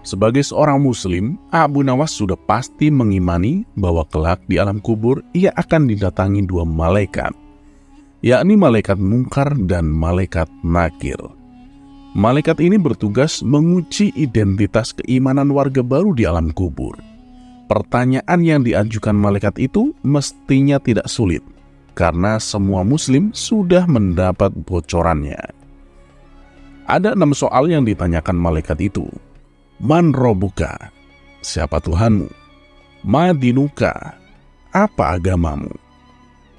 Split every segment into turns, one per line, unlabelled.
Sebagai seorang muslim, Abu Nawas sudah pasti mengimani bahwa kelak di alam kubur ia akan didatangi dua malaikat, yakni malaikat Munkar dan malaikat Nakir. Malaikat ini bertugas menguji identitas keimanan warga baru di alam kubur. Pertanyaan yang diajukan malaikat itu mestinya tidak sulit, karena semua muslim sudah mendapat bocorannya. Ada 6 soal yang ditanyakan malaikat itu. Man robuka, siapa Tuhanmu? Ma dinuka, apa agamamu?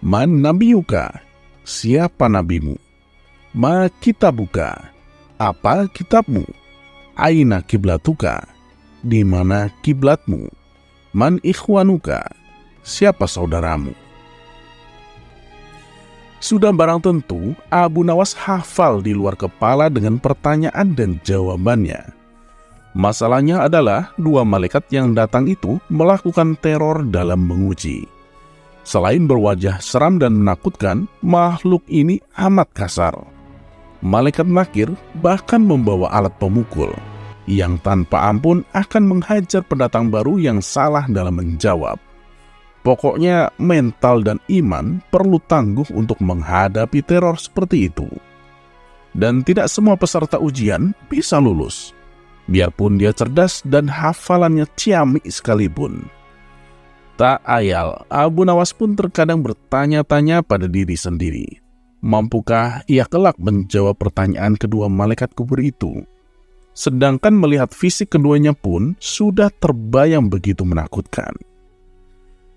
Man nabiyuka, siapa nabimu? Ma kitabuka, apa kitabmu? Aina kiblatuka, di mana kiblatmu? Man ikhwanuka, siapa saudaramu? Sudah barang tentu Abu Nawas hafal di luar kepala dengan pertanyaan dan jawabannya. Masalahnya adalah dua malaikat yang datang itu melakukan teror dalam menguji. Selain berwajah seram dan menakutkan, makhluk ini amat kasar. Malaikat Nakir bahkan membawa alat pemukul yang tanpa ampun akan menghajar pendatang baru yang salah dalam menjawab. Pokoknya mental dan iman perlu tangguh untuk menghadapi teror seperti itu. Dan tidak semua peserta ujian bisa lulus, biarpun dia cerdas dan hafalannya ciamik sekalipun. Tak ayal, Abu Nawas pun terkadang bertanya-tanya pada diri sendiri. Mampukah ia kelak menjawab pertanyaan kedua malaikat kubur itu? Sedangkan melihat fisik keduanya pun sudah terbayang begitu menakutkan.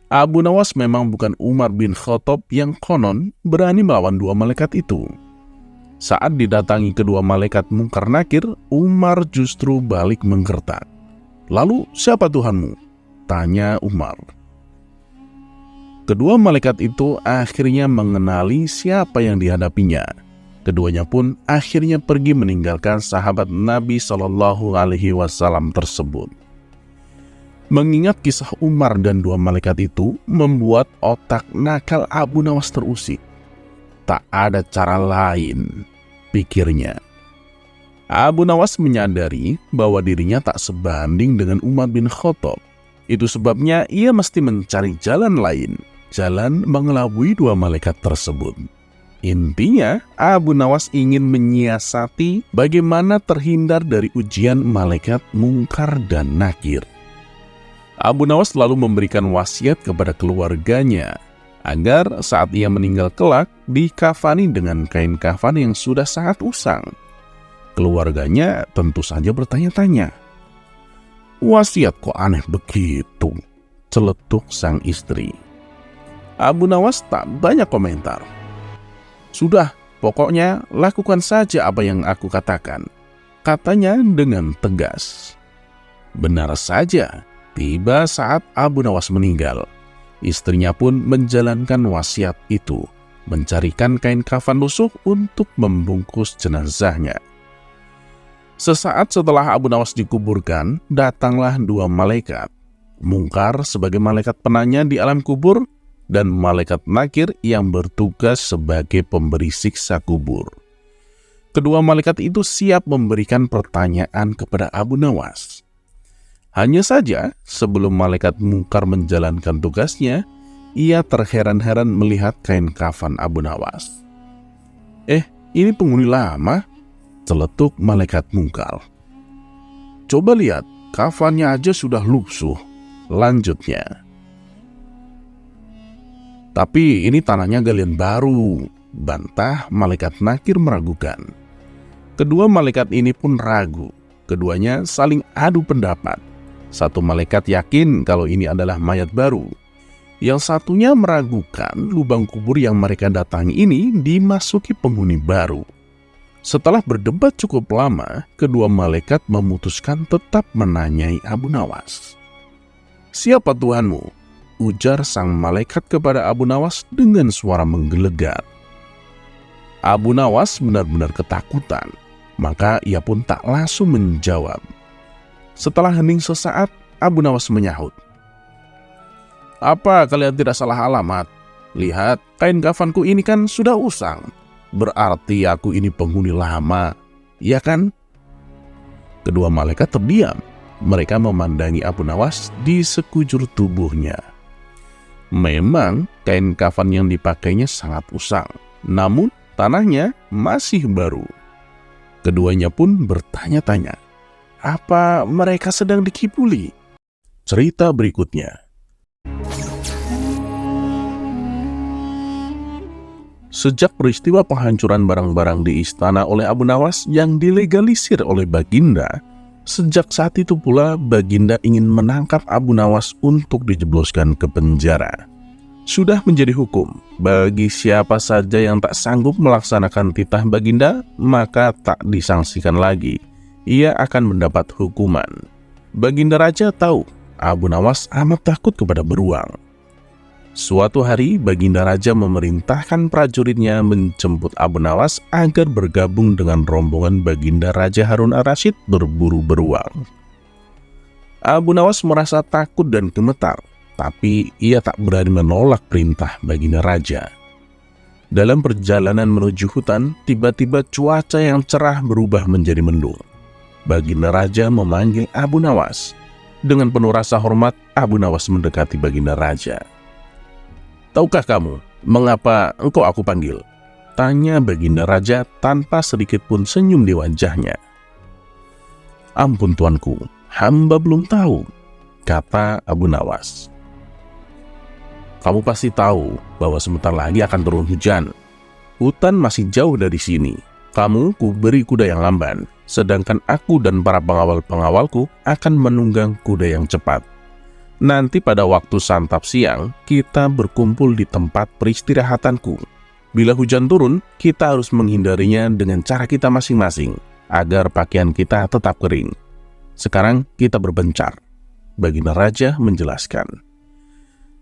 Abu Nawas memang bukan Umar bin Khattab yang konon berani melawan dua malaikat itu. Saat didatangi kedua malaikat Munkar Nakir, Umar justru balik menggertak. Lalu, siapa Tuhanmu? Tanya Umar. Kedua malaikat itu akhirnya mengenali siapa yang dihadapinya. Keduanya pun akhirnya pergi meninggalkan sahabat Nabi SAW tersebut. Mengingat kisah Umar dan dua malaikat itu membuat otak nakal Abu Nawas terusik. Tak ada cara lain, pikirnya. Abu Nawas menyadari bahwa dirinya tak sebanding dengan Umar bin Khattab. Itu sebabnya ia mesti mencari jalan lain, jalan mengelabui dua malaikat tersebut. Intinya, Abu Nawas ingin menyiasati bagaimana terhindar dari ujian malaikat Munkar dan Nakir. Abu Nawas lalu memberikan wasiat kepada keluarganya agar saat ia meninggal kelak dikafani dengan kain kafan yang sudah sangat usang. Keluarganya tentu saja bertanya-tanya, "Wasiat kok aneh begitu?" celetuk sang istri. Abu Nawas tak banyak komentar. "Sudah, pokoknya lakukan saja apa yang aku katakan," katanya dengan tegas. Benar saja, tiba saat Abu Nawas meninggal, istrinya pun menjalankan wasiat itu, mencarikan kain kafan lusuh untuk membungkus jenazahnya. Sesaat setelah Abu Nawas dikuburkan, datanglah dua malaikat, Munkar sebagai malaikat penanya di alam kubur, dan malaikat Nakir yang bertugas sebagai pemberi siksa kubur. Kedua malaikat itu siap memberikan pertanyaan kepada Abu Nawas. Hanya saja, sebelum malaikat Munkar menjalankan tugasnya, ia terheran-heran melihat kain kafan Abu Nawas. Ini penghuni lama," celetuk malaikat Munkar. "Coba lihat, kafannya aja sudah lusuh," lanjutnya. "Tapi ini tanahnya galian baru," bantah malaikat Nakir meragukan. Kedua malaikat ini pun ragu. Keduanya saling adu pendapat. Satu malaikat yakin kalau ini adalah mayat baru. Yang satunya meragukan lubang kubur yang mereka datangi ini dimasuki penghuni baru. Setelah berdebat cukup lama, kedua malaikat memutuskan tetap menanyai Abu Nawas. "Siapa Tuhanmu?" ujar sang malaikat kepada Abu Nawas dengan suara menggelegar. Abu Nawas benar-benar ketakutan, maka ia pun tak langsung menjawab. Setelah hening sesaat, Abu Nawas menyahut, "Apa kalian tidak salah alamat? Lihat, kain kafanku ini kan sudah usang. Berarti aku ini penghuni lama, ya kan?" Kedua malaikat terdiam. mereka memandangi Abu Nawas di sekujur tubuhnya. Memang kain kafan yang dipakainya sangat usang, namun tanahnya masih baru. Keduanya pun bertanya-tanya, apa mereka sedang dikibuli? Cerita berikutnya. Sejak peristiwa penghancuran barang-barang di istana oleh Abu Nawas yang dilegalisir oleh Baginda, sejak saat itu pula Baginda ingin menangkap Abu Nawas untuk dijebloskan ke penjara. Sudah menjadi hukum, bagi siapa saja yang tak sanggup melaksanakan titah Baginda, maka tak disangsikan lagi. Ia akan mendapat hukuman. Baginda Raja tahu Abu Nawas amat takut kepada beruang. Suatu hari, Baginda Raja memerintahkan prajuritnya menjemput Abu Nawas agar bergabung dengan rombongan Baginda Raja Harun Ar-Rasyid berburu beruang. Abu Nawas merasa takut dan gemetar, tapi ia tak berani menolak perintah Baginda Raja. Dalam perjalanan menuju hutan, tiba-tiba cuaca yang cerah berubah menjadi mendung. Baginda Raja memanggil Abu Nawas. Dengan penuh rasa hormat, Abu Nawas mendekati Baginda Raja. "Tahukah kamu mengapa engkau aku panggil?" tanya Baginda Raja tanpa sedikit pun senyum di wajahnya. "Ampun tuanku, hamba belum tahu," kata Abu Nawas. "Kamu pasti tahu bahwa sebentar lagi akan turun hujan. Hutan masih jauh dari sini. Kamu kuberi kuda yang lamban, sedangkan aku dan para pengawal-pengawalku akan menunggang kuda yang cepat. Nanti pada waktu santap siang, kita berkumpul di tempat peristirahatanku. Bila hujan turun, kita harus menghindarinya dengan cara kita masing-masing, agar pakaian kita tetap kering. Sekarang kita berbencar," Baginda Raja menjelaskan.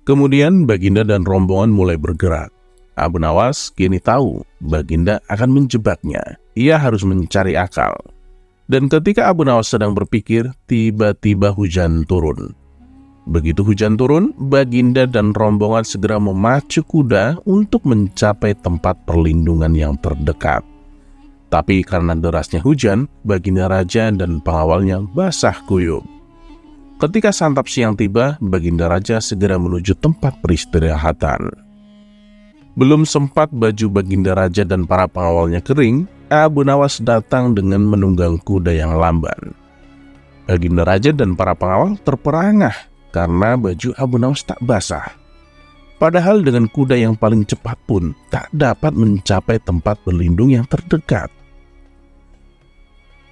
Kemudian Baginda dan rombongan mulai bergerak. Abu Nawas kini tahu Baginda akan menjebaknya. Ia harus mencari akal. Dan ketika Abu Nawas sedang berpikir, tiba-tiba hujan turun. Begitu hujan turun, Baginda dan rombongan segera memacu kuda untuk mencapai tempat perlindungan yang terdekat. Tapi karena derasnya hujan, Baginda Raja dan pengawalnya basah kuyup. Ketika santap siang tiba, Baginda Raja segera menuju tempat peristirahatan. Belum sempat baju Baginda Raja dan para pengawalnya kering, Abu Nawas datang dengan menunggang kuda yang lamban. Baginda Raja dan para pengawal terperangah karena baju Abu Nawas tak basah. Padahal dengan kuda yang paling cepat pun tak dapat mencapai tempat berlindung yang terdekat.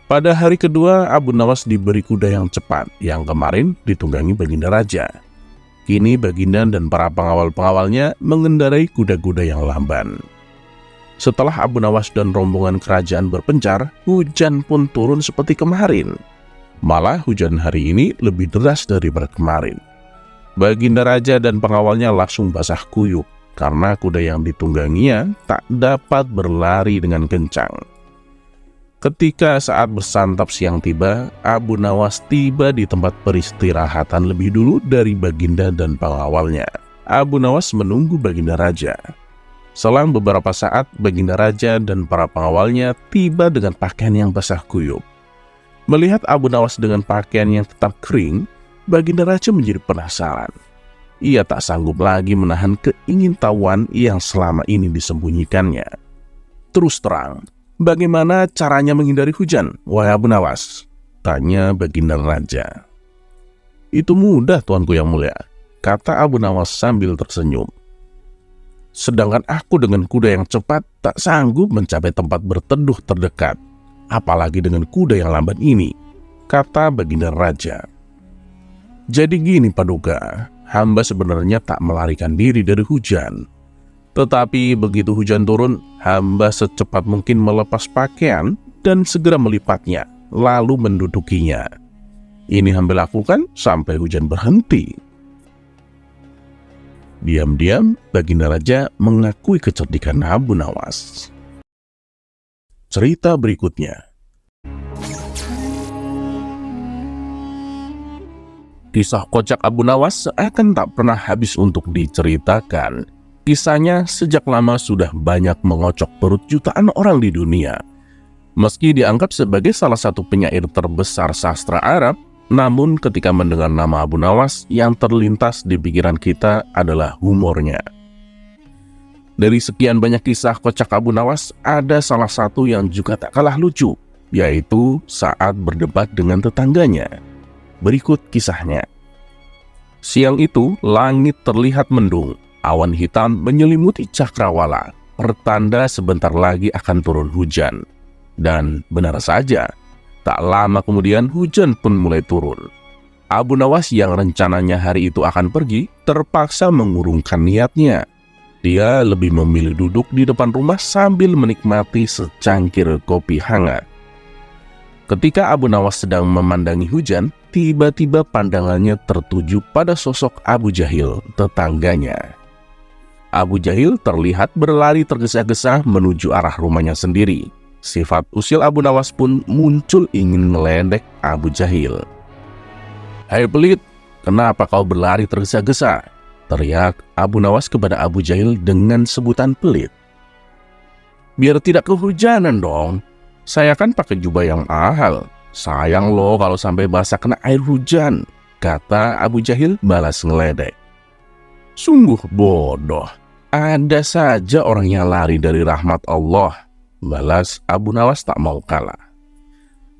Pada hari kedua, Abu Nawas diberi kuda yang cepat yang kemarin ditunggangi Baginda Raja. Kini Baginda dan para pengawal-pengawalnya mengendarai kuda-kuda yang lamban. Setelah Abu Nawas dan rombongan kerajaan berpencar, hujan pun turun seperti kemarin. Malah hujan hari ini lebih deras daripada kemarin. Baginda Raja dan pengawalnya langsung basah kuyup karena kuda yang ditungganginya tak dapat berlari dengan kencang. Ketika saat bersantap siang tiba, Abu Nawas tiba di tempat peristirahatan lebih dulu dari Baginda dan pengawalnya. Abu Nawas menunggu Baginda Raja. Selang beberapa saat, Baginda Raja dan para pengawalnya tiba dengan pakaian yang basah kuyup. Melihat Abu Nawas dengan pakaian yang tetap kering, Baginda Raja menjadi penasaran. Ia tak sanggup lagi menahan keingintahuan yang selama ini disembunyikannya. "Terus terang, bagaimana caranya menghindari hujan, wahai Abu Nawas?" tanya Baginda Raja. "Itu mudah, tuanku yang mulia," kata Abu Nawas sambil tersenyum. "Sedangkan aku dengan kuda yang cepat tak sanggup mencapai tempat berteduh terdekat, apalagi dengan kuda yang lamban ini," kata Baginda Raja. "Jadi gini Paduka, hamba sebenarnya tak melarikan diri dari hujan. Tetapi begitu hujan turun, hamba secepat mungkin melepas pakaian dan segera melipatnya, lalu mendudukinya. Ini hamba lakukan sampai hujan berhenti." Diam-diam, Baginda Raja mengakui kecerdikan Abu Nawas. Cerita berikutnya. Kisah kocak Abu Nawas seakan tak pernah habis untuk diceritakan. Kisahnya sejak lama sudah banyak mengocok perut jutaan orang di dunia. Meski dianggap sebagai salah satu penyair terbesar sastra Arab, Namun ketika mendengar nama Abu Nawas, yang terlintas di pikiran kita adalah humornya. Dari sekian banyak kisah kocak Abu Nawas, ada salah satu yang juga tak kalah lucu, yaitu saat berdebat dengan tetangganya. Berikut kisahnya. Siang itu, langit terlihat mendung. Awan hitam menyelimuti cakrawala, pertanda sebentar lagi akan turun hujan. Dan benar saja, tak lama kemudian hujan pun mulai turun. Abu Nawas yang rencananya hari itu akan pergi, terpaksa mengurungkan niatnya. Dia lebih memilih duduk di depan rumah sambil menikmati secangkir kopi hangat. Ketika Abu Nawas sedang memandangi hujan, tiba-tiba pandangannya tertuju pada sosok Abu Jahil, tetangganya. Abu Jahil terlihat berlari tergesa-gesa menuju arah rumahnya sendiri. Sifat usil Abu Nawas pun muncul ingin meledek Abu Jahil. "Hai pelit, kenapa kau berlari tergesa-gesa?" teriak Abu Nawas kepada Abu Jahil dengan sebutan pelit. "Biar tidak kehujanan dong. Saya kan pakai jubah yang mahal. Sayang loh kalau sampai basah kena air hujan," kata Abu Jahil balas ngeledek. "Sungguh bodoh. Ada saja orang yang lari dari rahmat Allah," balas Abu Nawas tak mau kalah.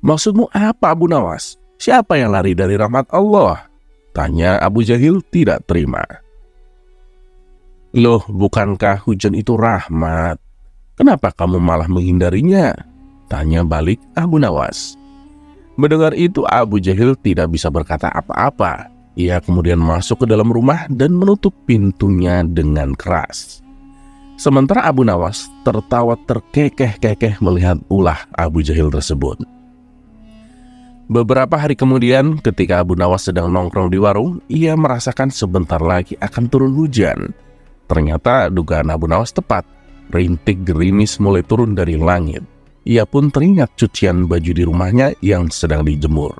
"Maksudmu apa Abu Nawas? Siapa yang lari dari rahmat Allah?" tanya Abu Jahil tidak terima. "Loh, bukankah hujan itu rahmat? Kenapa kamu malah menghindarinya?" tanya balik Abu Nawas. Mendengar itu Abu Jahil tidak bisa berkata apa-apa. Ia kemudian masuk ke dalam rumah dan menutup pintunya dengan keras. Sementara Abu Nawas tertawa terkekeh-kekeh melihat ulah Abu Jahil tersebut. Beberapa hari kemudian, ketika Abu Nawas sedang nongkrong di warung, ia merasakan sebentar lagi akan turun hujan. Ternyata dugaan Abu Nawas tepat. Rintik gerimis mulai turun dari langit. Ia pun teringat cucian baju di rumahnya yang sedang dijemur.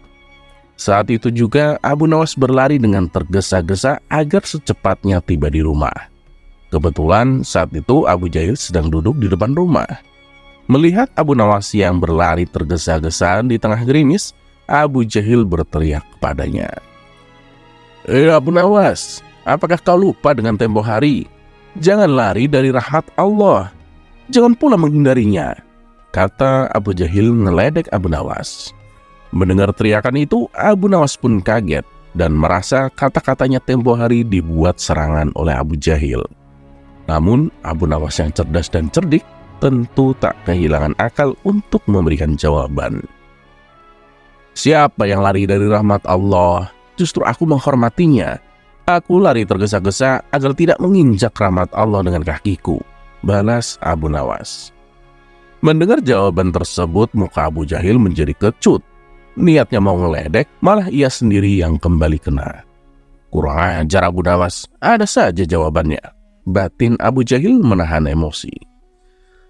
Saat itu juga Abu Nawas berlari dengan tergesa-gesa agar secepatnya tiba di rumah. Kebetulan saat itu Abu Jahil sedang duduk di depan rumah. Melihat Abu Nawas yang berlari tergesa-gesa di tengah gerimis, Abu Jahil berteriak kepadanya. Abu Nawas, apakah kau lupa dengan tempo hari? Jangan lari dari rahmat Allah. Jangan pula menghindarinya," kata Abu Jahil ngeledek Abu Nawas. Mendengar teriakan itu, Abu Nawas pun kaget dan merasa kata-katanya tempo hari dibuat serangan oleh Abu Jahil. Namun, Abu Nawas yang cerdas dan cerdik tentu tak kehilangan akal untuk memberikan jawaban. "Siapa yang lari dari rahmat Allah? Justru aku menghormatinya. Aku lari tergesa-gesa agar tidak menginjak rahmat Allah dengan kakiku," balas Abu Nawas. Mendengar jawaban tersebut, muka Abu Jahil menjadi kecut. Niatnya mau ngeledek, malah ia sendiri yang kembali kena. "Kurang ajar Abu Nawas, ada saja jawabannya," batin Abu Jahil menahan emosi.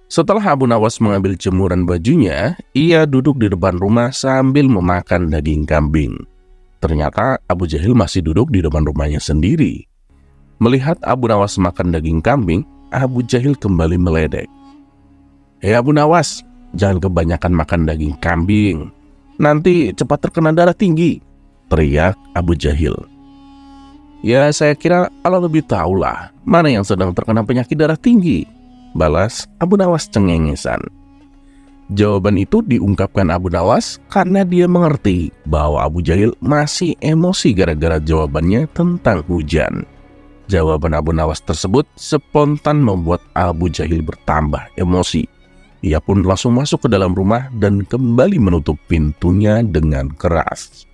Setelah Abu Nawas mengambil jemuran bajunya, ia duduk di depan rumah sambil memakan daging kambing. Ternyata Abu Jahil masih duduk di depan rumahnya sendiri. Melihat Abu Nawas makan daging kambing, Abu Jahil kembali meledek. "Hei Abu Nawas, jangan kebanyakan makan daging kambing. Nanti cepat terkena darah tinggi," teriak Abu Jahil. "Ya saya kira Allah lebih tahulah mana yang sedang terkena penyakit darah tinggi," balas Abu Nawas cengengesan. Jawaban itu diungkapkan Abu Nawas karena dia mengerti bahwa Abu Jahil masih emosi gara-gara jawabannya tentang hujan. Jawaban Abu Nawas tersebut spontan membuat Abu Jahil bertambah emosi. Ia pun langsung masuk ke dalam rumah dan kembali menutup pintunya dengan keras.